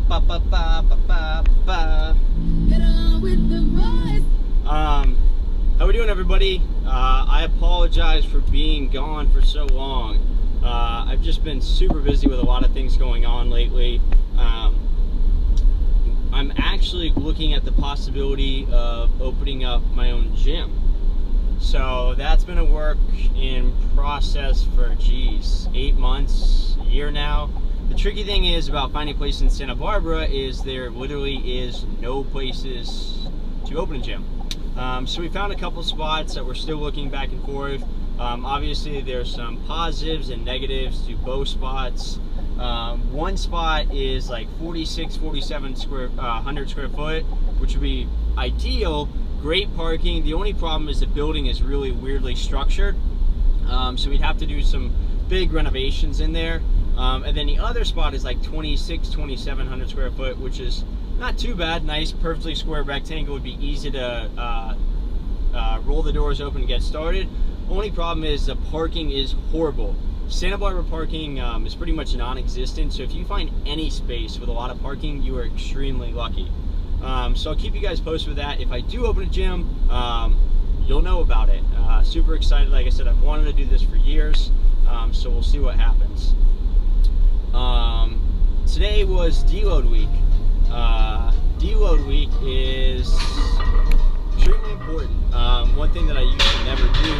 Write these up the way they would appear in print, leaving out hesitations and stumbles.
How we doing, everybody? I apologize for being gone for so long. I've just been super busy with a lot of things going on lately. I'm actually looking at the possibility of opening up my own gym. So that's been a work in process for, 8 months, a year now. The tricky thing is about finding a place in Santa Barbara is there literally is no places to open a gym. So we found a couple spots that we're still looking back and forth. Obviously there's some positives and negatives to both spots. One spot is like 4,600 square foot, which would be ideal. Great parking. The only problem is the building is really weirdly structured. So we'd have to do some big renovations in there. And then the other spot is like 2,700 square foot, which is not too bad. Nice, perfectly square rectangle. Would be easy to roll the doors open and get started. Only problem is the parking is horrible. Santa Barbara parking is pretty much non-existent. So if you find any space with a lot of parking, you are extremely lucky. So I'll keep you guys posted with that. If I do open a gym, you'll know about it. Super excited. Like I said, I've wanted to do this for years. So we'll see what happens. Today was Deload week. Deload week is extremely important. One thing that I used to never do,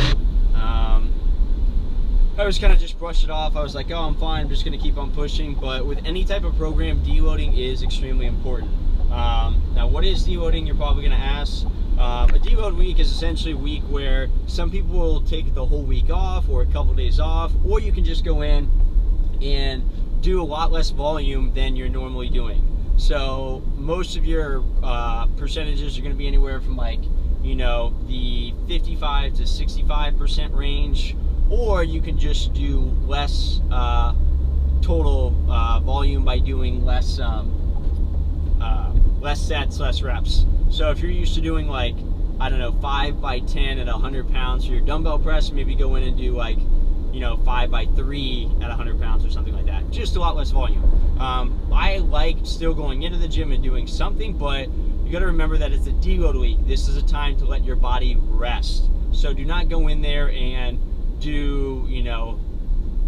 I was kind of just brushed it off. I was like, oh, I'm fine, I'm just going to keep on pushing. But with any type of program, deloading is extremely important. Now, what is deloading, you're probably going to ask. A deload week is essentially a week where some people will take the whole week off or a couple days off, or you can just go in and do a lot less volume than you're normally doing. So most of your percentages are going to be anywhere from like, the 55 to 65% range, or you can just do less total volume by doing less sets, less reps. So if you're used to doing like, I don't know, 5 by 10 at 100 pounds for your dumbbell press, maybe go in and do like, 5 by 3 at 100 pounds or something like that. Just a lot less volume. I like still going into the gym and doing something, but you got to remember that it's a deload week. This is a time to let your body rest. So do not go in there and do,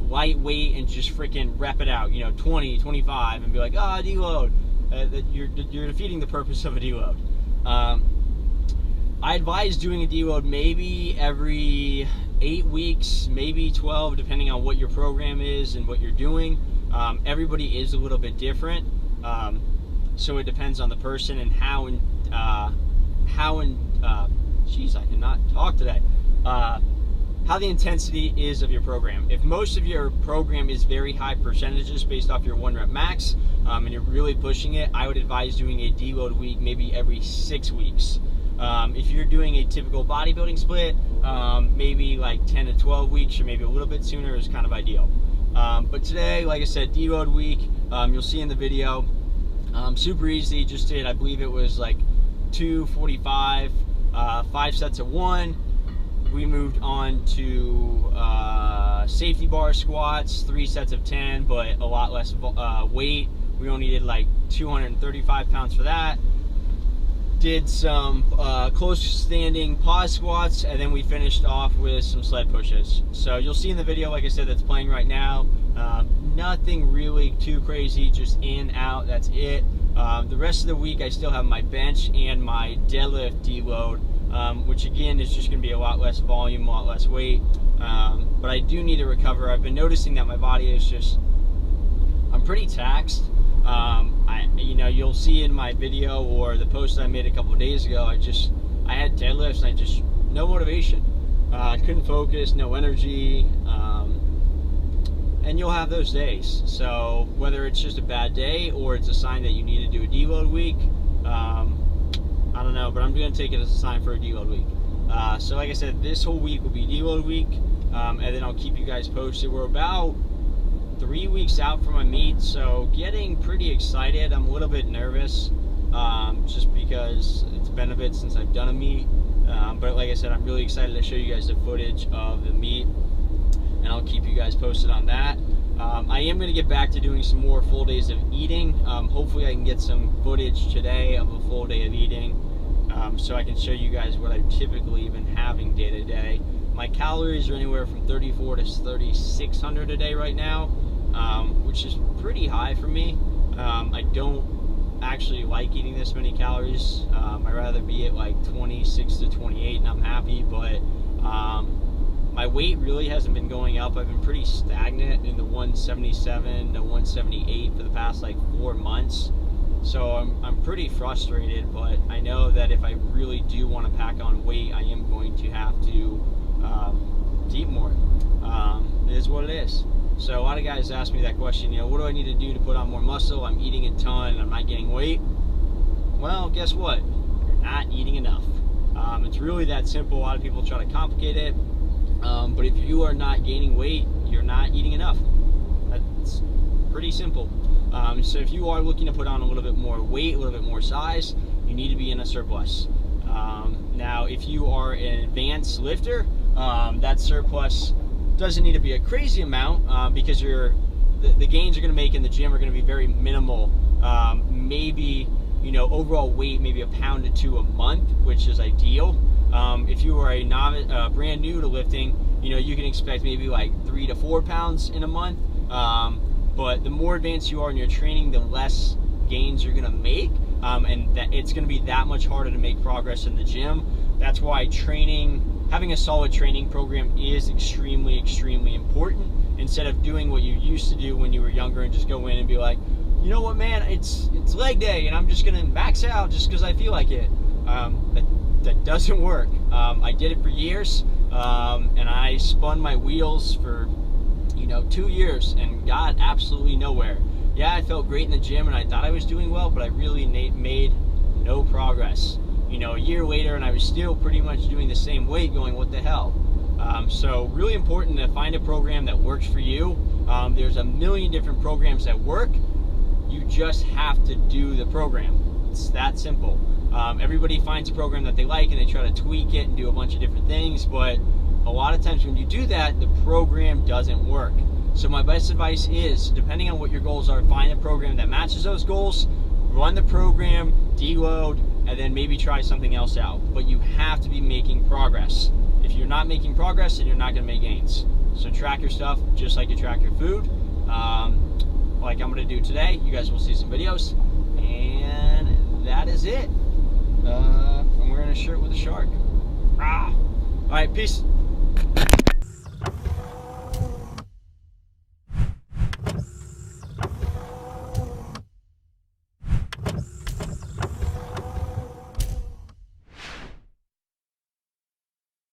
lightweight and just freaking rep it out, 20, 25 and be like, deload. You're defeating the purpose of a deload. I advise doing a deload maybe every 8 weeks, maybe 12, depending on what your program is and what you're doing. Everybody is a little bit different, so it depends on the person and how I cannot talk today. How the intensity is of your program. If most of your program is very high percentages based off your 1 rep max, and you're really pushing it, I would advise doing a deload week maybe every 6 weeks. If you're doing a typical bodybuilding split, maybe like 10 to 12 weeks or maybe a little bit sooner is kind of ideal. But today, like I said, deload week, you'll see in the video, super easy. Just did, I believe it was like 245, 5 sets of 1. We moved on to safety bar squats, 3 sets of 10, but a lot less weight. We only did like 235 pounds for that. Did some close standing pause squats, and then we finished off with some sled pushes. So you'll see in the video, like I said, that's playing right now, nothing really too crazy, just in, out, that's it. The rest of the week I still have my bench and my deadlift deload, which again is just going to be a lot less volume, a lot less weight, but I do need to recover. I've been noticing that my body is just, I'm pretty taxed. You'll see in my video or the post I made a couple of days ago, I had deadlifts and no motivation. I couldn't focus, no energy, and you'll have those days. So whether it's just a bad day or it's a sign that you need to do a deload week, I don't know, but I'm going to take it as a sign for a deload week. So like I said, this whole week will be deload week, and then I'll keep you guys posted. We're about 3 weeks out from my meet, so getting pretty excited. I'm a little bit nervous, just because it's been a bit since I've done a meet, but like I said, I'm really excited to show you guys the footage of the meet, and I'll keep you guys posted on that. I am going to get back to doing some more full days of eating. Hopefully I can get some footage today of a full day of eating, so I can show you guys what I've typically been having day to day. My calories are anywhere from 3,400 to 3,600 a day right now, which is pretty high for me. I don't actually like eating this many calories. I'd rather be at like 26 to 28 and I'm happy, but my weight really hasn't been going up. I've been pretty stagnant in the 177 to 178 for the past like 4 months. So I'm pretty frustrated, but I know that if I really do want to pack on weight, I am going to have to eat more. It is what it is. So a lot of guys ask me that question, you know, what do I need to do to put on more muscle? I'm eating a ton and I'm not getting weight. Well, guess what? You're not eating enough. It's really that simple. A lot of people try to complicate it. But if you are not gaining weight, you're not eating enough. That's pretty simple. So if you are looking to put on a little bit more weight, a little bit more size, you need to be in a surplus. Now, if you are an advanced lifter, that surplus doesn't need to be a crazy amount, because the gains you're going to make in the gym are going to be very minimal. Maybe, you know, overall weight, maybe 1 pound to 2 a month, which is ideal. If you are a novice, brand new to lifting, you know, you can expect maybe like 3 to 4 pounds in a month. But the more advanced you are in your training, the less gains you're going to make, and that it's going to be that much harder to make progress in the gym. That's why having a solid training program is extremely, extremely important, instead of doing what you used to do when you were younger and just go in and be like, you know what, man, it's leg day and I'm just going to max out just because I feel like it. That doesn't work. I did it for years, and I spun my wheels for, you know, 2 years and got absolutely nowhere. Yeah, I felt great in the gym and I thought I was doing well, but I really made no progress. You know, a year later and I was still pretty much doing the same weight, going, what the hell? So really important to find a program that works for you. There's a million different programs that work. You just have to do the program. It's that simple. Everybody finds a program that they like and they try to tweak it and do a bunch of different things, but a lot of times when you do that, the program doesn't work. So my best advice is, depending on what your goals are, find a program that matches those goals, run the program, deload, and then maybe try something else out. But you have to be making progress. If you're not making progress, then you're not going to make gains. So track your stuff just like you track your food, like I'm going to do today. You guys will see some videos, and that is it. I'm wearing a shirt with a shark. All right, peace.